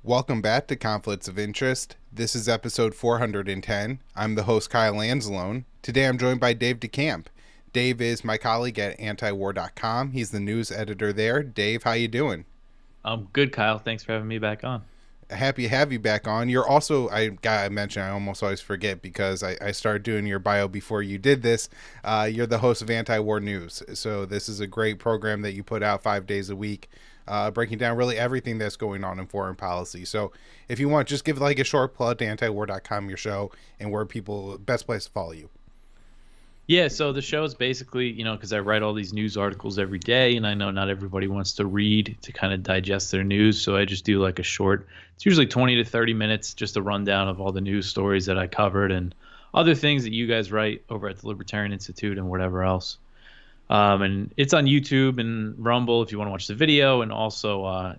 Welcome back to Conflicts of Interest. This is episode 410. I'm the host, Kyle Lanzalone. Today I'm joined by Dave DeCamp. Dave is my colleague at antiwar.com. He's the news editor there. Dave, how you doing? I'm good, Kyle. Thanks for having me back on. Happy to have you back on. You're also, I gotta mention, I almost always forget because I started doing your bio before you did this. You're the host of Anti-War News. So this is a great program that you put out 5 days a week, breaking down really everything that's going on in foreign policy. So if you want, just give like a short plug to antiwar.com, your show, and where people, best place to follow you. Yeah, so the show is basically, because I write all these news articles every day, and I know not everybody wants to read to kind of digest their news. So I just do like a short, it's usually 20 to 30 minutes, just a rundown of all the news stories that I covered and other things that you guys write over at the Libertarian Institute and whatever else. And it's on YouTube and Rumble if you want to watch the video, and also,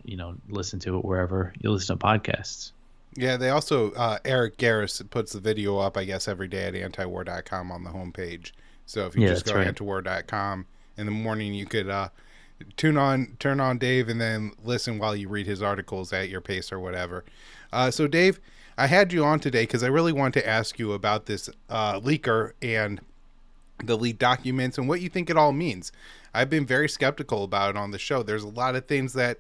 listen to it wherever you listen to podcasts. Yeah, they also, Eric Garris puts the video up, I guess, every day at antiwar.com on the homepage. So if you just go to antiwar.com in the morning, you could turn on Dave and then listen while you read his articles at your pace or whatever. So Dave, I had you on today because I really want to ask you about this leaker and the leaked documents and what you think it all means. I've been very skeptical about it on the show. There's a lot of things that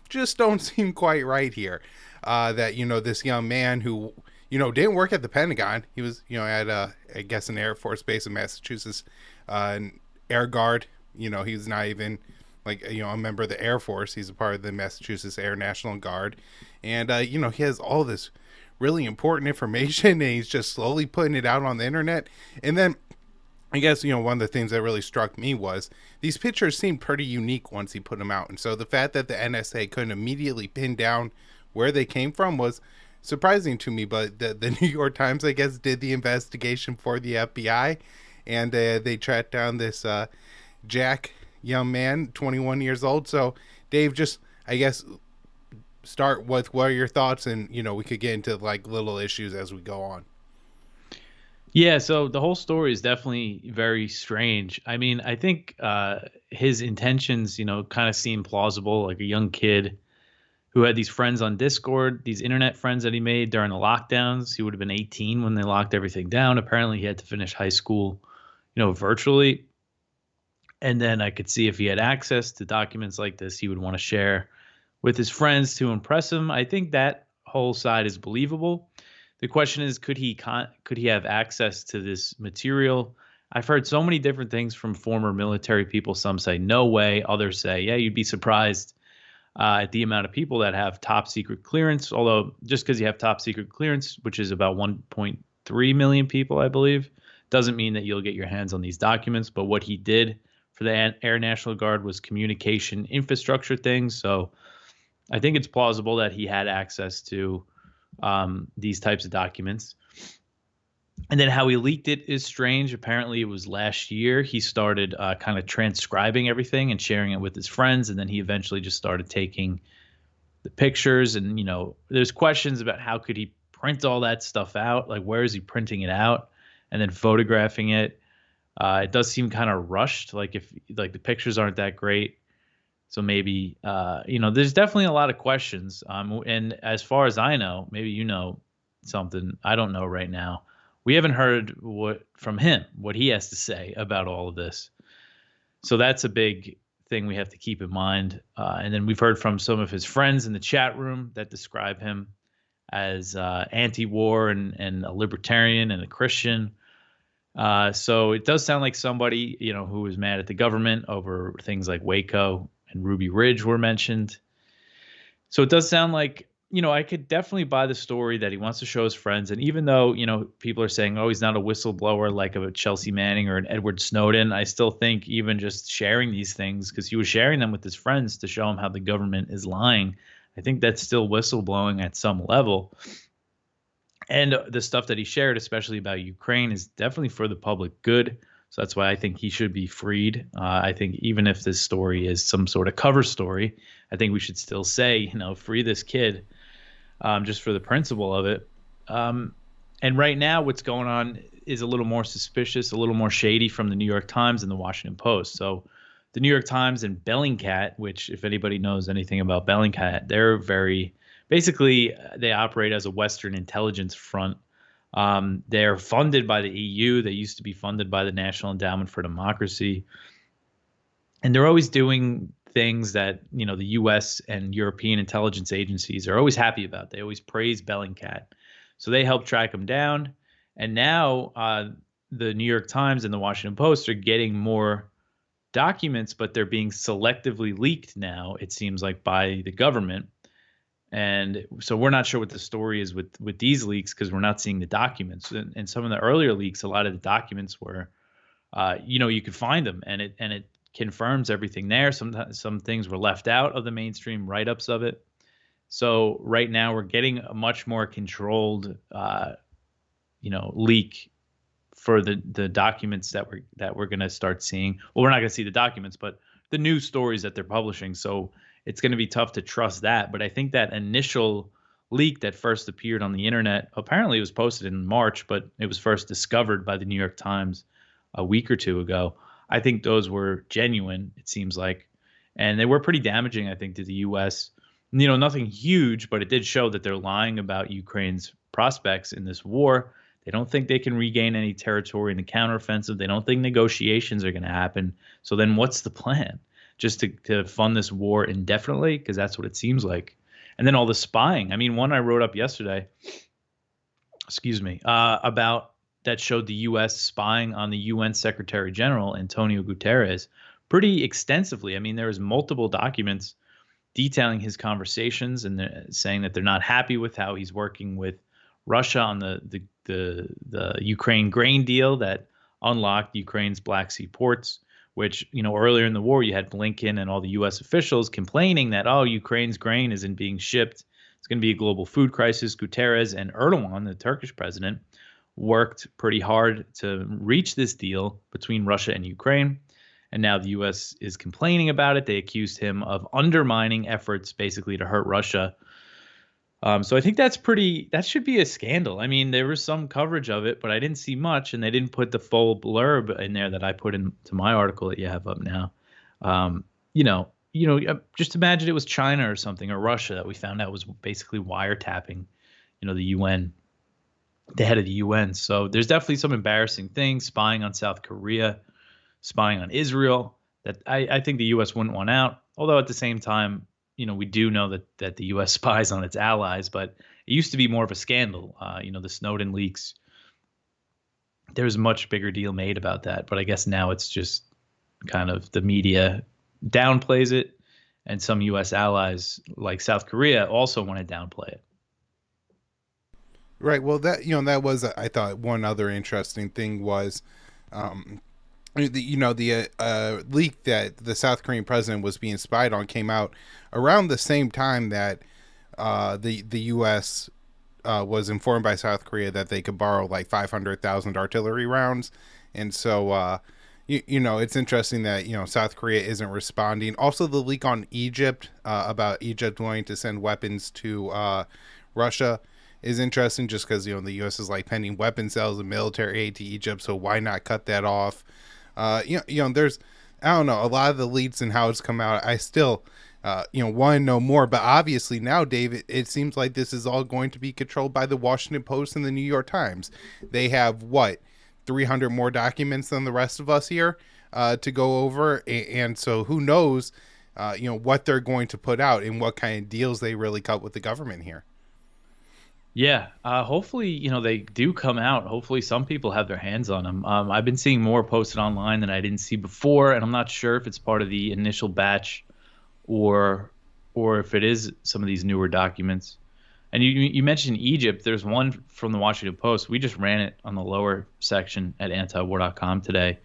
just don't seem quite right here. That, this young man who, didn't work at the Pentagon. He was, at, I guess, an Air Force base in Massachusetts, an Air Guard. He's not even, a member of the Air Force. He's a part of the Massachusetts Air National Guard. And, he has all this really important information, and he's just slowly putting it out on the internet. And then, I guess, one of the things that really struck me was these pictures seemed pretty unique once he put them out. And so the fact that the NSA couldn't immediately pin down where they came from was surprising to me. But the New York Times, I guess, did the investigation for the FBI, and they tracked down this Jack young man, 21 years old. So, Dave, just, I guess, start with what are your thoughts, and, we could get into little issues as we go on. Yeah, so the whole story is definitely very strange. I mean, I think his intentions, kind of seem plausible, like a young kid who had these friends on Discord, these internet friends that he made during the lockdowns. He would have been 18 when they locked everything down. Apparently, he had to finish high school, virtually. And then I could see if he had access to documents like this, he would want to share with his friends to impress him. I think that whole side is believable. The question is, could he have access to this material? I've heard so many different things from former military people. Some say no way. Others say, yeah, you'd be surprised at the amount of people that have top secret clearance. Although just because you have top secret clearance, which is about 1.3 million people, I believe, doesn't mean that you'll get your hands on these documents. But what he did for the Air National Guard was communication infrastructure things. So I think it's plausible that he had access to these types of documents. And then how he leaked it is strange. Apparently, it was last year. He started kind of transcribing everything and sharing it with his friends. And then he eventually just started taking the pictures. And, there's questions about how could he print all that stuff out? Like, where is he printing it out and then photographing it? It does seem kind of rushed. If the pictures aren't that great. So maybe, there's definitely a lot of questions. And as far as I know, maybe something I don't know right now. We haven't heard from him, what he has to say about all of this. So that's a big thing we have to keep in mind. And then we've heard from some of his friends in the chat room that describe him as anti-war and a libertarian and a Christian. So it does sound like somebody, who was mad at the government over things like Waco and Ruby Ridge were mentioned. So it does sound like, I could definitely buy the story that he wants to show his friends. And even though, people are saying, oh, he's not a whistleblower like a Chelsea Manning or an Edward Snowden, I still think even just sharing these things, because he was sharing them with his friends to show him how the government is lying, I think that's still whistleblowing at some level. And the stuff that he shared, especially about Ukraine, is definitely for the public good. So that's why I think he should be freed. I think even if this story is some sort of cover story, I think we should still say, free this kid, just for the principle of it. And right now what's going on is a little more suspicious, a little more shady from the New York Times and the Washington Post. So the New York Times and Bellingcat, which if anybody knows anything about Bellingcat, they're very basically they operate as a Western intelligence front. They're funded by the EU. They used to be funded by the National Endowment for Democracy. And they're always doing things that, the US and European intelligence agencies are always happy about. They always praise Bellingcat. So they help track them down. And now the New York Times and the Washington Post are getting more documents, but they're being selectively leaked now, it seems like, by the government. And so we're not sure what the story is with these leaks because we're not seeing the documents. And some of the earlier leaks, a lot of the documents were, you could find them, and it confirms everything there. Some things were left out of the mainstream write-ups of it. So right now we're getting a much more controlled, leak for the documents that we're going to start seeing. Well, we're not going to see the documents, but the news stories that they're publishing. So it's going to be tough to trust that. But I think that initial leak that first appeared on the internet, apparently it was posted in March, but it was first discovered by the New York Times a week or two ago. I think those were genuine, it seems like. And they were pretty damaging, I think, to the U.S. Nothing huge, but it did show that they're lying about Ukraine's prospects in this war. They don't think they can regain any territory in the counteroffensive. They don't think negotiations are going to happen. So then what's the plan? Just to fund this war indefinitely? Because that's what it seems like. And then all the spying. I mean, one I wrote up yesterday, about that showed the U.S. spying on the UN Secretary General, Antonio Guterres, pretty extensively. I mean, there was multiple documents detailing his conversations and saying that they're not happy with how he's working with Russia on the Ukraine grain deal that unlocked Ukraine's Black Sea ports, which, earlier in the war, you had Blinken and all the U.S. officials complaining that, Ukraine's grain isn't being shipped. It's going to be a global food crisis. Guterres and Erdogan, the Turkish president, worked pretty hard to reach this deal between Russia and Ukraine. And now the U.S. is complaining about it. They accused him of undermining efforts basically to hurt Russia. So I think that should be a scandal. I mean, there was some coverage of it, but I didn't see much, and they didn't put the full blurb in there that I put into my article that you have up now. Just imagine it was China or something, or Russia, that we found out was basically wiretapping, the UN, the head of the UN. So there's definitely some embarrassing things, spying on South Korea, spying on Israel, that I think the U.S. wouldn't want out. Although at the same time, we do know that the U.S. spies on its allies, but it used to be more of a scandal. The Snowden leaks, there was a much bigger deal made about that. But I guess now it's just kind of the media downplays it, and some U.S. allies like South Korea also want to downplay it. Right. Well, that was, I thought, one other interesting thing was, the leak that the South Korean president was being spied on came out around the same time that the U.S. Was informed by South Korea that they could borrow like 500,000 artillery rounds. And so, it's interesting that, South Korea isn't responding. Also, the leak on Egypt about Egypt wanting to send weapons to Russia is interesting, just because, the U.S. is like pending weapon sales and military aid to Egypt. So why not cut that off? There's, I don't know, a lot of the leaks and how it's come out. I still, want to know more. But obviously now, David, it seems like this is all going to be controlled by the Washington Post and the New York Times. They have, 300 more documents than the rest of us here to go over. And so who knows, what they're going to put out and what kind of deals they really cut with the government here. Yeah, hopefully, they do come out. Hopefully some people have their hands on them. I've been seeing more posted online than I didn't see before, and I'm not sure if it's part of the initial batch or if it is some of these newer documents. And you mentioned Egypt. There's one from the Washington Post. We just ran it on the lower section at antiwar.com today.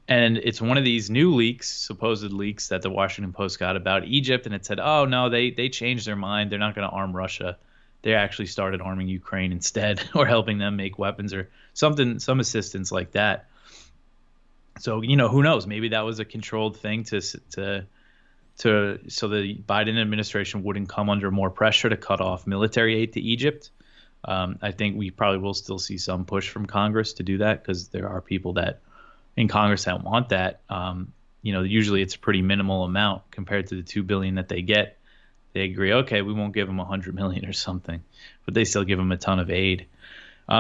And it's one of these new leaks, supposed leaks, that the Washington Post got about Egypt. And it said, oh, no, they changed their mind. They're not going to arm Russia. They actually started arming Ukraine instead, or helping them make weapons or something, some assistance like that. So, who knows? Maybe that was a controlled thing so the Biden administration wouldn't come under more pressure to cut off military aid to Egypt. I think we probably will still see some push from Congress to do that, because there are people that in Congress that want that. Usually it's a pretty minimal amount compared to the $2 billion that they get. they agree, okay, we won't give them 100 million or something, but they still give them a ton of aid.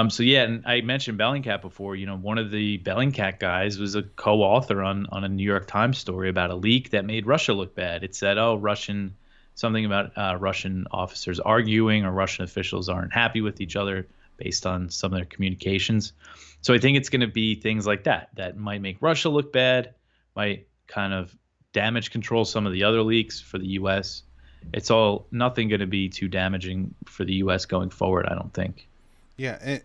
So yeah, and I mentioned Bellingcat before. One of the Bellingcat guys was a co-author on a New York Times story about a leak that made Russia look bad. It said, oh, something about Russian officers arguing, or Russian officials aren't happy with each other based on some of their communications. So I think it's going to be things like that might make Russia look bad, might kind of damage control some of the other leaks for the U.S. It's all nothing going to be too damaging for the U.S. going forward, I don't think. Yeah, and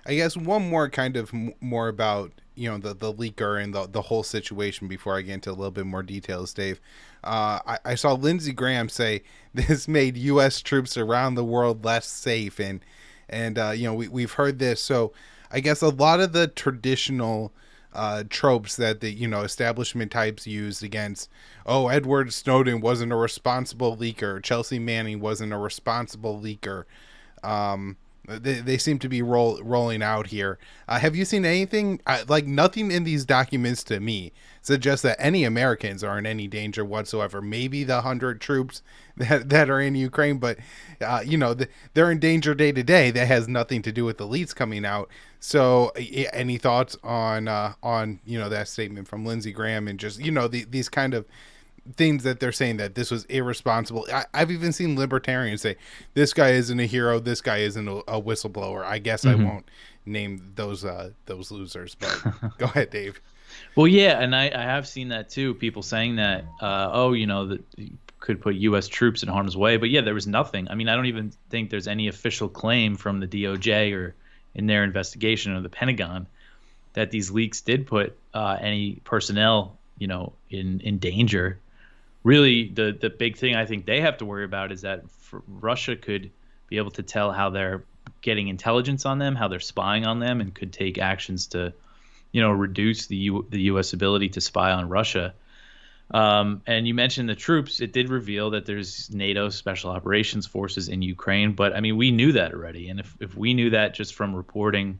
I guess one more kind of more about the leaker and the whole situation before I get into a little bit more details, Dave. I saw Lindsey Graham say this made U.S. troops around the world less safe, and we've heard this. So I guess a lot of the traditional tropes that the establishment types used against, Edward Snowden wasn't a responsible leaker, Chelsea Manning wasn't a responsible leaker. They seem to be rolling out here. Have you seen anything? Like, nothing in these documents to me suggests that any Americans are in any danger whatsoever. Maybe the 100 troops that are in Ukraine, but they're in danger day to day. That has nothing to do with the leaks coming out. So, any thoughts on that statement from Lindsey Graham, and just these kind of things that they're saying that this was irresponsible? I've even seen libertarians say this guy isn't a hero, this guy isn't a whistleblower. I guess I won't name those losers, but go ahead, Dave. Well, yeah, and I have seen that too. People saying that, that could put U.S. troops in harm's way. But yeah, there was nothing. I mean, I don't even think there's any official claim from the DOJ or in their investigation or the Pentagon that these leaks did put any personnel, in danger. Really, the big thing I think they have to worry about is that Russia could be able to tell how they're getting intelligence on them, how they're spying on them, and could take actions to, reduce the U.S. ability to spy on Russia. And you mentioned the troops. It did reveal that there's NATO special operations forces in Ukraine, but I mean, we knew that already. And if we knew that just from reporting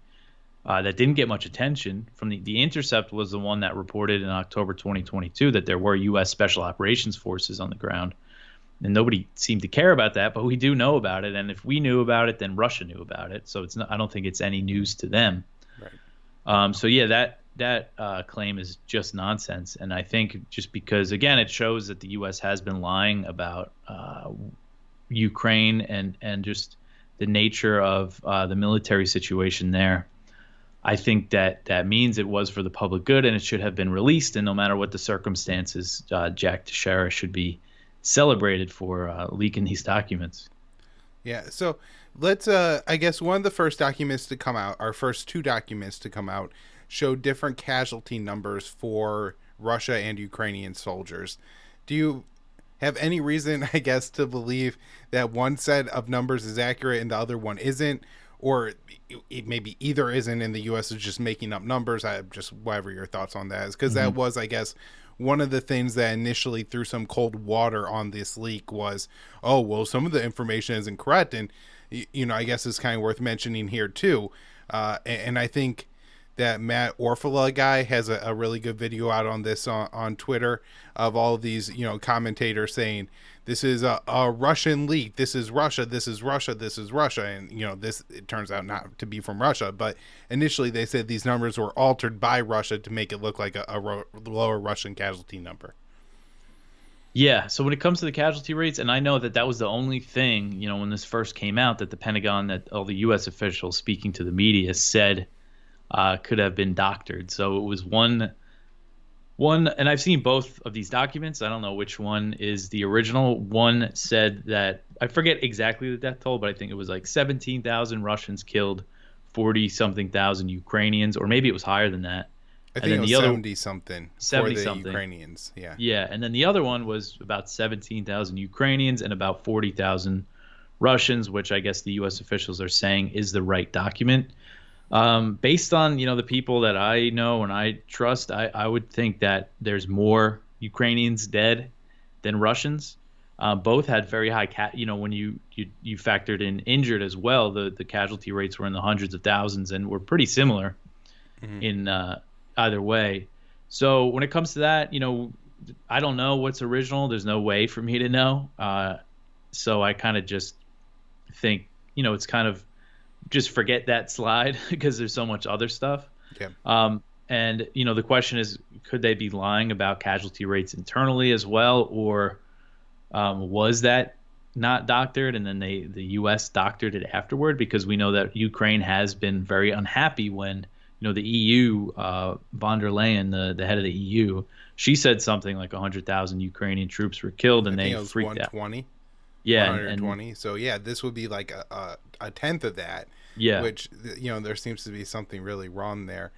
that didn't get much attention from the Intercept, was the one that reported in October 2022 that there were U.S. special operations forces on the ground, and nobody seemed to care about that, but we do know about it. And if we knew about it, then Russia knew about it. So I don't think it's any news to them. Right. So yeah, that claim is just nonsense. And I think just because, again, it shows that the U.S. has been lying about Ukraine and just the nature of the military situation there. I think that means it was for the public good, and it should have been released. And no matter what the circumstances, Jack Teixeira should be celebrated for leaking these documents. Yeah. So let's, I guess one of the first documents to come out, our first two documents to come out, show different casualty numbers for Russia and Ukrainian soldiers. Do you have any reason, I guess, to believe that one set of numbers is accurate and the other one isn't? Or it maybe either isn't, and the U.S. is just making up numbers? Just whatever your thoughts on that is, because that was, I guess, one of the things that initially threw some cold water on this leak was, oh, well, some of the information isn't correct. And, I guess it's kind of worth mentioning here, too. And I think that Matt Orfala guy has a really good video out on this on Twitter of all of these, commentators saying, this is a Russian leak. This is Russia. This is Russia. This is Russia. And, this, it turns out not to be from Russia. But initially they said these numbers were altered by Russia to make it look like a lower Russian casualty number. Yeah. So when it comes to the casualty rates, and I know that was the only thing, when this first came out, that the Pentagon, that all the U.S. officials speaking to the media said could have been doctored. So it was one, and I've seen both of these documents. I don't know which one is the original. One said that, I forget exactly the death toll, but I think it was like 17,000 Russians killed, 40-something thousand Ukrainians, or maybe it was higher than that. I think it was 70-something for the Ukrainians. Yeah. Yeah, and then the other one was about 17,000 Ukrainians and about 40,000 Russians, which I guess the U.S. officials are saying is the right document. Based on, the people that I know and I trust, I would think that there's more Ukrainians dead than Russians. Both had very high when you factored in injured as well, the casualty rates were in the hundreds of thousands and were pretty similar in either way. So when it comes to that, I don't know what's original. There's no way for me to know. So I kind of just think, it's kind of just forget that slide because there's so much other stuff. Yeah. And the question is, could they be lying about casualty rates internally as well, or was that not doctored, and then the U.S. doctored it afterward? Because we know that Ukraine has been very unhappy when the EU, von der Leyen, the head of the EU, she said something like 100,000 Ukrainian troops were killed, and I think they it was freaked out. 120. Yeah, and 120. So yeah, this would be like a tenth of that. yeah, Which there seems to be something really wrong there.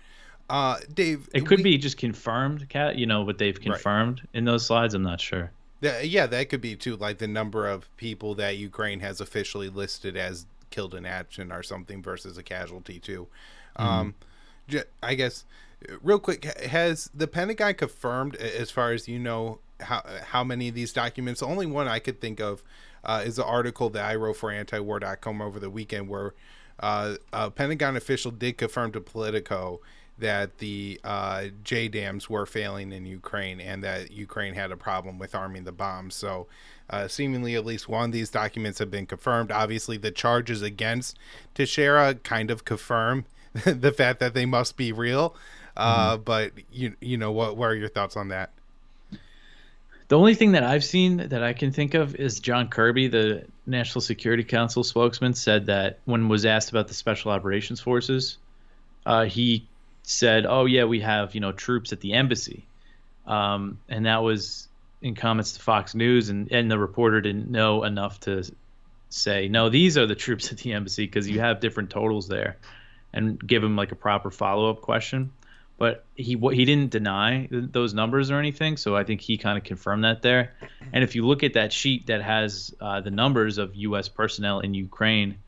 Dave, it could be just confirmed, Kat. What they've right. confirmed in those slides. I'm not sure. Yeah, that could be too. Like the number of people that Ukraine has officially listed as killed in action or something versus a casualty too. Mm-hmm. I guess real quick, has the Pentagon confirmed, as far as how many of these documents? The only one I could think of is the article that I wrote for antiwar.com over the weekend, where a Pentagon official did confirm to Politico that the JDAMs were failing in Ukraine and that Ukraine had a problem with arming the bombs. So seemingly at least one of these documents have been confirmed. Obviously, the charges against Teixeira kind of confirm the fact that they must be real. But what are your thoughts on that? The only thing that I've seen that I can think of is John Kirby, the National Security Council spokesman, said that when was asked about the Special Operations Forces, he said, "Oh yeah, we have troops at the embassy," and that was in comments to Fox News, and the reporter didn't know enough to say, "No, these are the troops at the embassy," because you have different totals there, and give him like a proper follow-up question. But he didn't deny those numbers or anything, so I think he kind of confirmed that there. And if you look at that sheet that has the numbers of U.S. personnel in Ukraine,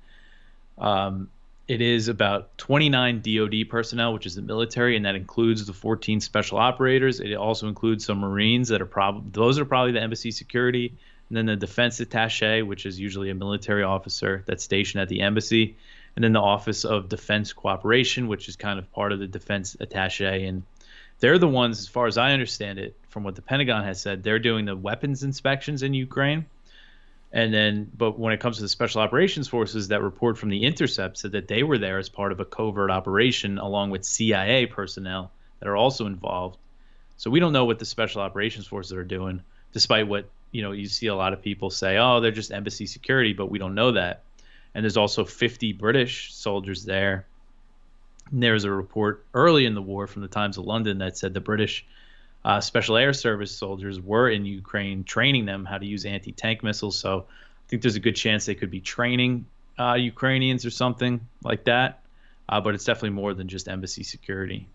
it is about 29 DoD personnel, which is the military, and that includes the 14 special operators. It also includes some Marines that are those are probably the embassy security, and then the defense attaché, which is usually a military officer that's stationed at the embassy, and then the Office of Defense Cooperation, which is kind of part of the defense attaché. And they're the ones, as far as I understand it, from what the Pentagon has said, they're doing the weapons inspections in Ukraine. And then, but when it comes to the Special Operations Forces, that report from the Intercept said that they were there as part of a covert operation along with CIA personnel that are also involved. So we don't know what the Special Operations Forces are doing, despite what, you see a lot of people say, oh, they're just embassy security, but we don't know that. And there's also 50 British soldiers there. And there's a report early in the war from the Times of London that said the British Special Air Service soldiers were in Ukraine training them how to use anti-tank missiles. So I think there's a good chance they could be training Ukrainians or something like that. But it's definitely more than just embassy security.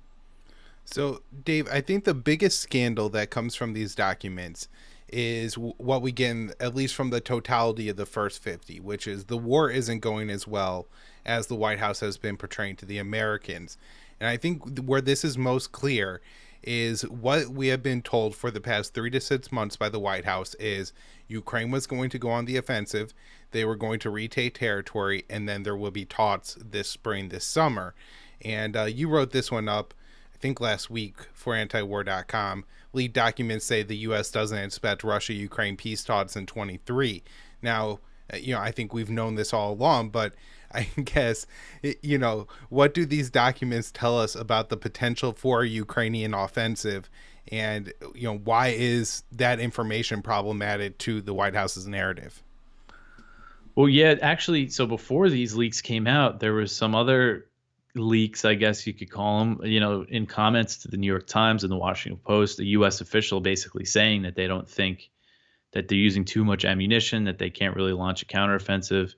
So, Dave, I think the biggest scandal that comes from these documents is what we get, at least from the totality of the first 50, which is the war isn't going as well as the White House has been portraying to the Americans. And I think where this is most clear is what we have been told for the past 3 to 6 months by the White House is Ukraine was going to go on the offensive. They were going to retake territory, and then there will be talks this spring, this summer. And you wrote this one up, I think last week, for antiwar.com. Leaked documents say the U.S. doesn't expect Russia-Ukraine peace talks in 23. Now, I think we've known this all along, but I guess, what do these documents tell us about the potential for a Ukrainian offensive? And, why is that information problematic to the White House's narrative? Well, yeah, actually, so before these leaks came out, there was some other leaks, I guess you could call them, in comments to the New York Times and the Washington Post, a U.S. official basically saying that they don't think that they're using too much ammunition, that they can't really launch a counteroffensive.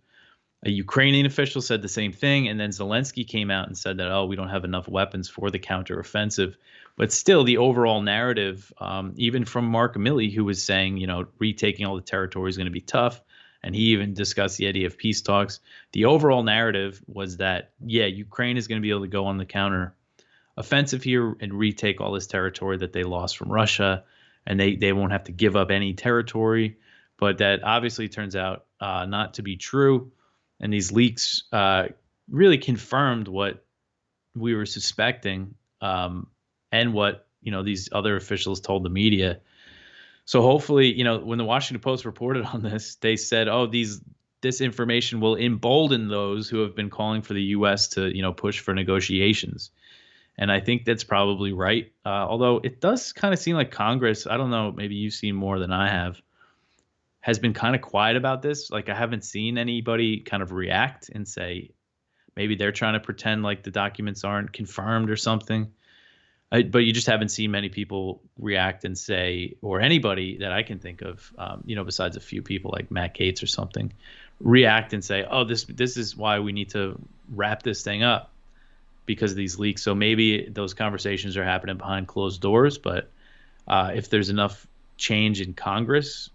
A Ukrainian official said the same thing, and then Zelensky came out and said that, oh, we don't have enough weapons for the counteroffensive. But still, the overall narrative, even from Mark Milley, who was saying, retaking all the territory is going to be tough, and he even discussed the idea of peace talks. The overall narrative was that, yeah, Ukraine is going to be able to go on the counter offensive here and retake all this territory that they lost from Russia, and they won't have to give up any territory. But that obviously turns out not to be true. And these leaks really confirmed what we were suspecting and what, these other officials told the media. So hopefully, when the Washington Post reported on this, they said, "Oh, this information will embolden those who have been calling for the U.S. to, push for negotiations." And I think that's probably right. Although it does kind of seem like Congress, I don't know, maybe you've seen more than I have, has been kind of quiet about this. Like I haven't seen anybody kind of react and say maybe they're trying to pretend like the documents aren't confirmed or something. But you just haven't seen many people react and say, or anybody that I can think of, besides a few people like Matt Gaetz or something, react and say, "Oh, this is why we need to wrap this thing up because of these leaks." So maybe those conversations are happening behind closed doors. But if there's enough change in Congress,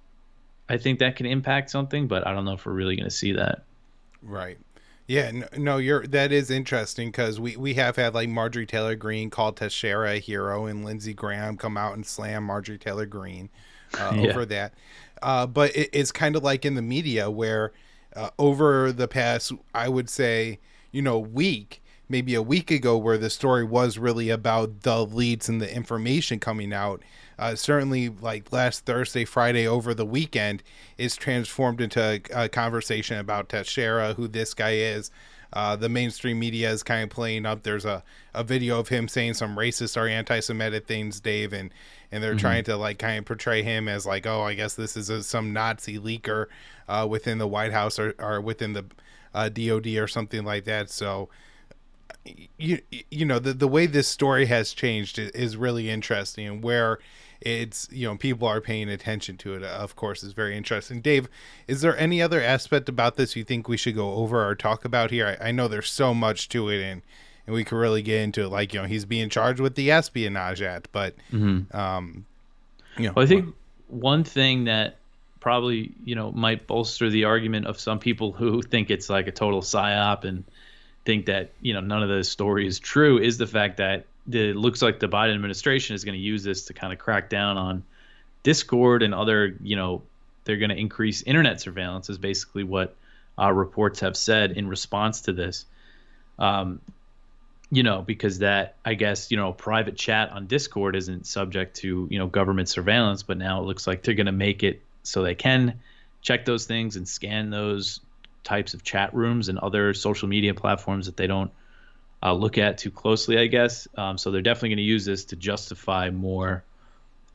I think that can impact something. But I don't know if we're really going to see that. Right. Yeah, no, that is interesting because we have had like Marjorie Taylor Greene call Teixeira a hero, and Lindsey Graham come out and slam Marjorie Taylor Greene Yeah. over that. But it's kind of like in the media where over the past, I would say, week, maybe a week ago, where the story was really about the leads and the information coming out. Certainly, like last Thursday, Friday, over the weekend, is transformed into a conversation about Teixeira, who this guy is. The mainstream media is kind of playing up. There's a video of him saying some racist or anti-Semitic things, Dave, and they're trying to like kind of portray him as like, oh, I guess this is some Nazi leaker within the White House or within the DOD or something like that. So the way this story has changed is really interesting, and where it's people are paying attention to it, of course, is very interesting. Dave, is there any other aspect about this you think we should go over or talk about here? I know there's so much to it, and we could really get into it, like he's being charged with the Espionage Act, but Well, I think one thing that probably might bolster the argument of some people who think it's like a total psyop and think that none of the story is true is the fact that it looks like the Biden administration is going to use this to kind of crack down on Discord and other, they're going to increase internet surveillance is basically what reports have said in response to this. Because that, I guess, private chat on Discord isn't subject to, government surveillance, but now it looks like they're going to make it so they can check those things and scan those types of chat rooms and other social media platforms that they don't look at too closely, I guess. So they're definitely going to use this to justify more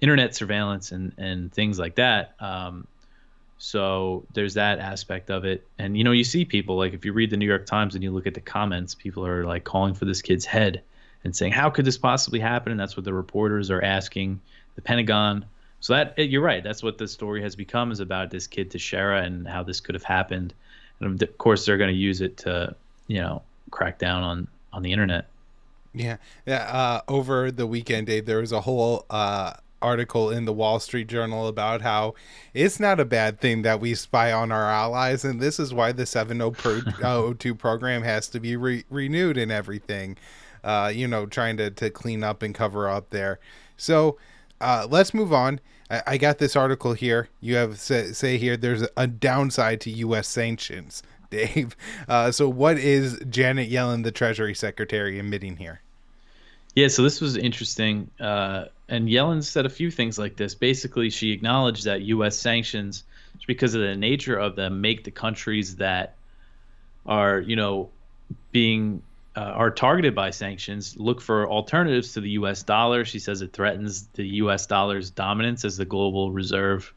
internet surveillance and things like that. So there's that aspect of it. And, you see people, like if you read the New York Times and you look at the comments, people are like calling for this kid's head and saying, how could this possibly happen? And that's what the reporters are asking the Pentagon. So that you're right. That's what the story has become, is about this kid Teixeira and how this could have happened. And of course, they're going to use it to, crack down on the internet. Yeah. Over the weekend, Dave, there was a whole article in the Wall Street Journal about how it's not a bad thing that we spy on our allies, and this is why the 702 program has to be renewed and everything. Trying to clean up and cover up there. So let's move on. I got this article here. You have say here there's a downside to U.S. sanctions, Dave. So what is Janet Yellen, the Treasury Secretary, admitting here? Yeah, so this was interesting. And Yellen said a few things like this. Basically, she acknowledged that U.S. sanctions, because of the nature of them, make the countries that are, being are targeted by sanctions look for alternatives to the U.S. dollar. She says it threatens the U.S. dollar's dominance as the global reserve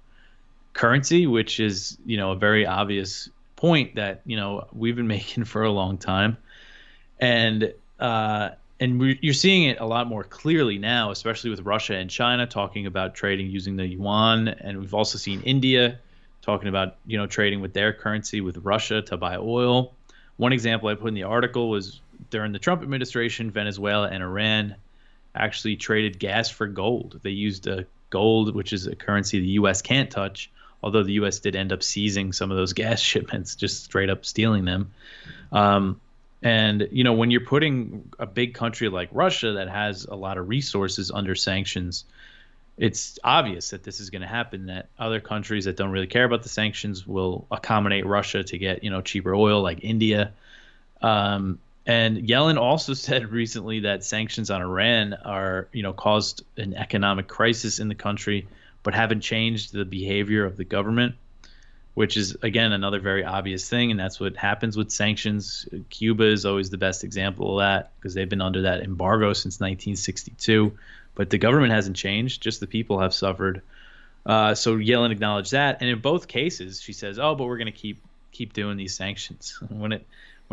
currency, which is, a very obvious point that, we've been making for a long time. And you're seeing it a lot more clearly now, especially with Russia and China talking about trading using the yuan. And we've also seen India talking about, trading with their currency with Russia to buy oil. One example I put in the article was during the Trump administration, Venezuela and Iran actually traded gas for gold. They used gold, which is a currency the U.S. can't touch, although the U.S. did end up seizing some of those gas shipments, just straight up stealing them. And, when you're putting a big country like Russia that has a lot of resources under sanctions, it's obvious that this is going to happen, that other countries that don't really care about the sanctions will accommodate Russia to get, cheaper oil, like India. And Yellen also said recently that sanctions on Iran are, caused an economic crisis in the country, but haven't changed the behavior of the government, which is, again, another very obvious thing. And that's what happens with sanctions. Cuba is always the best example of that because they've been under that embargo since 1962. But the government hasn't changed, just the people have suffered. So Yellen acknowledged that. And in both cases, she says, oh, but we're going to keep doing these sanctions. When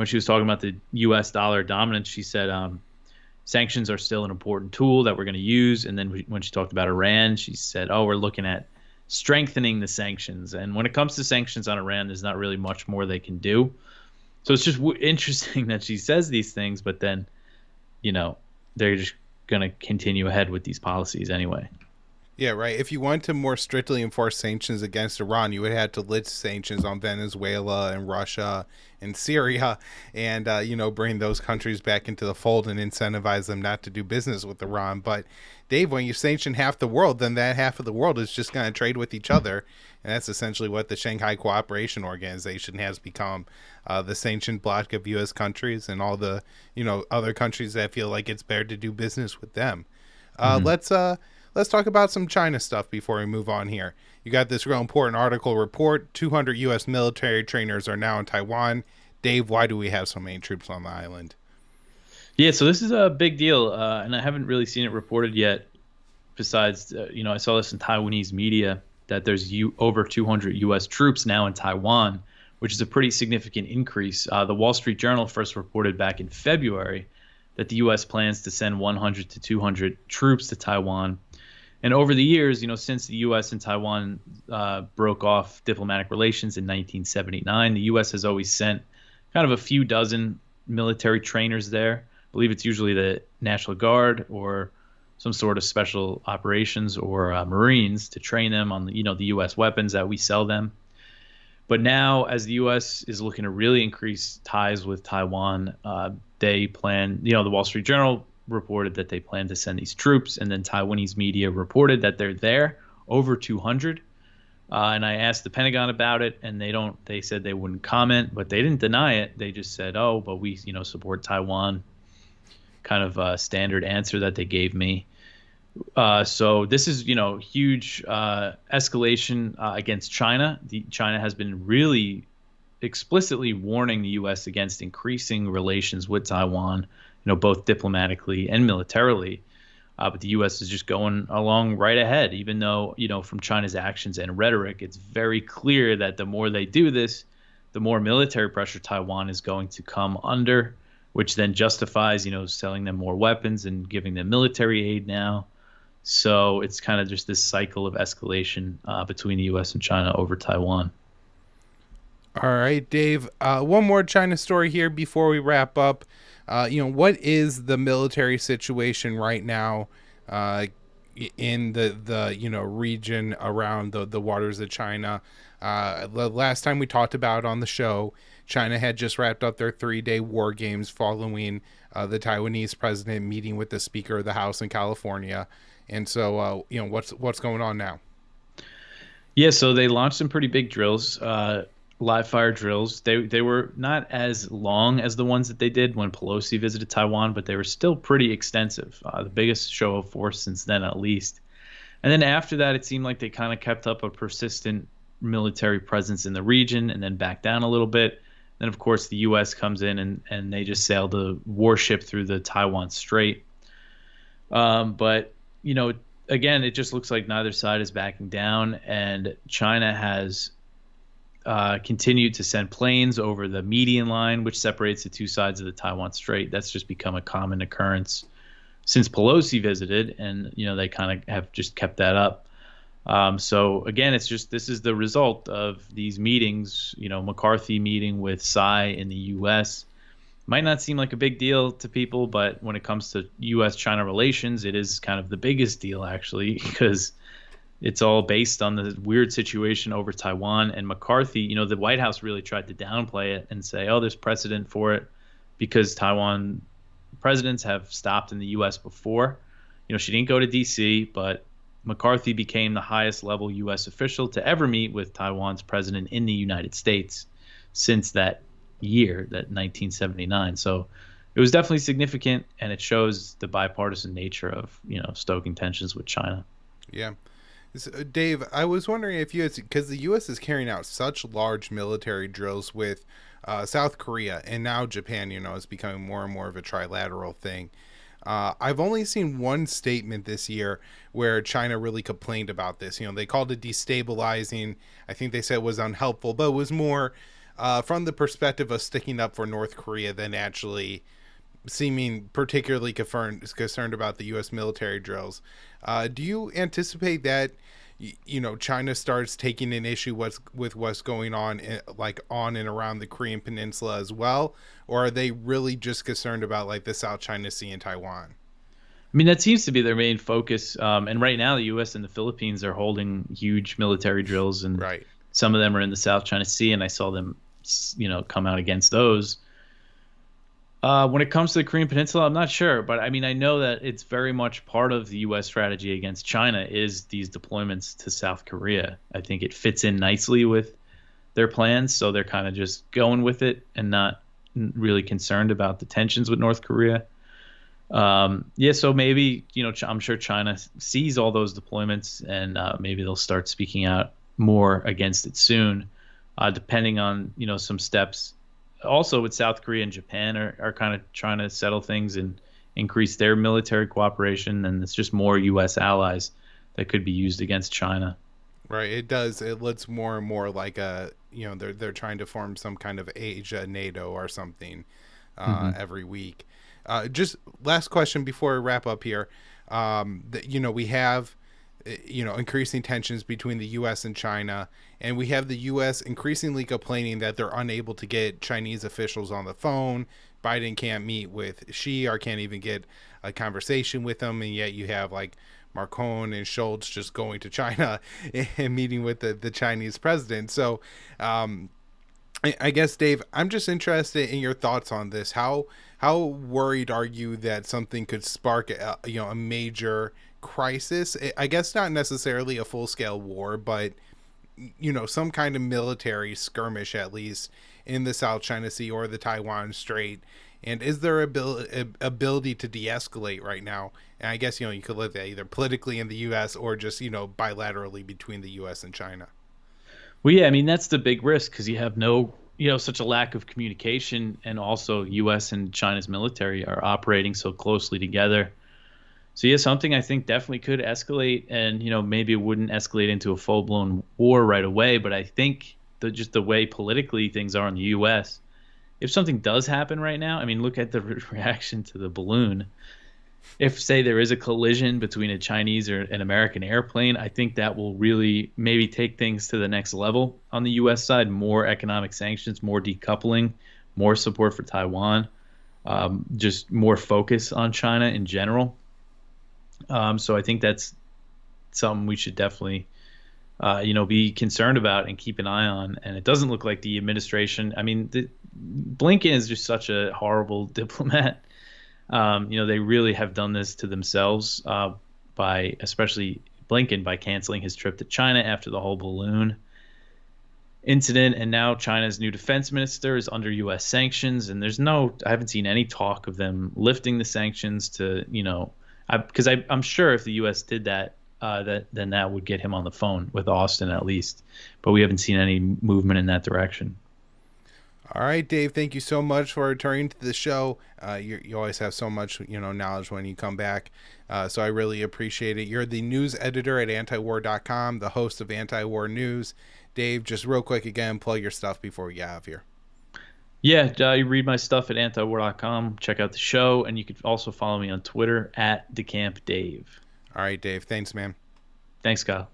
she was talking about the U.S. dollar dominance, she said sanctions are still an important tool that we're going to use. And then when she talked about Iran, she said, oh, we're looking at strengthening the sanctions. And when it comes to sanctions on Iran, there's not really much more they can do. So it's just interesting that she says these things, but then, they're just going to continue ahead with these policies anyway. Yeah, right. If you want to more strictly enforce sanctions against Iran, you would have to lift sanctions on Venezuela and Russia and Syria and, bring those countries back into the fold and incentivize them not to do business with Iran. But, Dave, when you sanction half the world, then that half of the world is just going to trade with each other. And that's essentially what the Shanghai Cooperation Organization has become, the sanctioned bloc of U.S. countries and all the, other countries that feel like it's better to do business with them. Let's talk about some China stuff before we move on here. You got this real important article report. 200 U.S. military trainers are now in Taiwan. Dave, why do we have so many troops on the island? Yeah, so this is a big deal, and I haven't really seen it reported yet. Besides, I saw this in Taiwanese media that there's over 200 U.S. troops now in Taiwan, which is a pretty significant increase. The Wall Street Journal first reported back in February that the U.S. plans to send 100 to 200 troops to Taiwan. And over the years, since the U.S. and Taiwan broke off diplomatic relations in 1979, the U.S. has always sent kind of a few dozen military trainers there. I believe it's usually the National Guard or some sort of special operations or Marines to train them on the U.S. weapons that we sell them. But now, as the U.S. is looking to really increase ties with Taiwan, they plan, the Wall Street Journal reported that they plan to send these troops, and then Taiwanese media reported that they're there, over 200. And I asked the Pentagon about it, and they said they wouldn't comment, but they didn't deny it. They just said, oh, but we, support Taiwan, kind of a standard answer that they gave me. So this is, huge escalation against China. China has been really explicitly warning the U.S. against increasing relations with Taiwan, both diplomatically and militarily. But the U.S. is just going along right ahead, even though, from China's actions and rhetoric, it's very clear that the more they do this, the more military pressure Taiwan is going to come under, which then justifies, selling them more weapons and giving them military aid now. So it's kind of just this cycle of escalation between the U.S. and China over Taiwan. All right, Dave. One more China story here before we wrap up. What is the military situation right now in the region around the waters of China? The last time we talked about on the show, China had just wrapped up their 3-day war games following the Taiwanese president meeting with the Speaker of the House in California. And so, what's going on now? Yeah, so they launched some pretty big drills. Live fire drills. They were not as long as the ones that they did when Pelosi visited Taiwan, but they were still pretty extensive. The biggest show of force since then, at least. And then after that, it seemed like they kind of kept up a persistent military presence in the region and then backed down a little bit. Then, of course, the U.S. comes in and they just sailed a warship through the Taiwan Strait. But, again, it just looks like neither side is backing down, and China has continued to send planes over the median line, which separates the two sides of the Taiwan Strait. That's just become a common occurrence since Pelosi visited, and they kind of have just kept that up. So again, this is the result of these meetings. McCarthy meeting with Tsai in the U.S. might not seem like a big deal to people, but when it comes to U.S.-China relations, it is kind of the biggest deal, actually, because it's all based on the weird situation over Taiwan. And McCarthy, the White House really tried to downplay it and say, oh, there's precedent for it because Taiwan presidents have stopped in the U.S. before. She didn't go to D.C., but McCarthy became the highest level U.S. official to ever meet with Taiwan's president in the United States since that year, that 1979. So it was definitely significant, and it shows the bipartisan nature of, stoking tensions with China. Yeah. So, Dave, I was wondering if you, because the U.S. is carrying out such large military drills with South Korea and now Japan, is becoming more and more of a trilateral thing. I've only seen one statement this year where China really complained about this. They called it destabilizing. I think they said it was unhelpful, but it was more from the perspective of sticking up for North Korea than actually seeming particularly concerned about the U.S. military drills. Do you anticipate that China starts taking an issue with what's going on like on and around the Korean Peninsula as well, or are they really just concerned about like the South China Sea and Taiwan? I mean, that seems to be their main focus. And right now, the U.S. and the Philippines are holding huge military drills, and Right. some of them are in the South China Sea, and I saw them, come out against those. When it comes to the Korean Peninsula, I'm not sure, but I mean, I know that it's very much part of the U.S. strategy against China is these deployments to South Korea. I think it fits in nicely with their plans, so they're kind of just going with it and not really concerned about the tensions with North Korea. Yeah, so maybe I'm sure China sees all those deployments, and maybe they'll start speaking out more against it soon, depending on some steps also with South Korea and Japan are kind of trying to settle things and increase their military cooperation, and it's just more U.S. allies that could be used against China. Right. It does. It looks more and more like they're trying to form some kind of Asia NATO or something Hmm. every week. Just last question before we wrap up here. We have increasing tensions between the U.S. and China, and we have the U.S. increasingly complaining that they're unable to get Chinese officials on the phone. Biden can't meet with Xi or can't even get a conversation with them, and yet you have like Macron and Schultz just going to China and meeting with the Chinese president. So, I guess, Dave, I'm just interested in your thoughts on this. How worried are you that something could spark a major crisis? I guess not necessarily a full scale war, but some kind of military skirmish at least in the South China Sea or the Taiwan Strait. And is there ability to de-escalate right now? And I guess you could look at either politically in the U.S. or just bilaterally between the U.S. and China. Well, yeah, I mean that's the big risk because you have no, such a lack of communication, and also U.S. and China's military are operating so closely together. So yeah, something I think definitely could escalate, and maybe it wouldn't escalate into a full blown war right away, but I think just the way politically things are in the U.S. If something does happen right now, I mean, look at the reaction to the balloon. If say there is a collision between a Chinese or an American airplane, I think that will really maybe take things to the next level on the U.S. side. More economic sanctions, more decoupling, more support for Taiwan, just more focus on China in general. So I think that's something we should definitely, be concerned about and keep an eye on. And it doesn't look like the administration. I mean, Blinken is just such a horrible diplomat. They really have done this to themselves by, especially Blinken, by canceling his trip to China after the whole balloon incident. And now China's new defense minister is under U.S. sanctions, and I haven't seen any talk of them lifting the sanctions to, because I'm sure if the U.S. did that, then that would get him on the phone with Austin at least. But we haven't seen any movement in that direction. All right, Dave, thank you so much for returning to the show. You always have so much, knowledge when you come back. So I really appreciate it. You're the news editor at antiwar.com, the host of Antiwar News. Dave, just real quick again, plug your stuff before we get out of here. Yeah, you read my stuff at antiwar.com. Check out the show, and you can also follow me on Twitter at DeCamp Dave. All right, Dave. Thanks, man. Thanks, Kyle.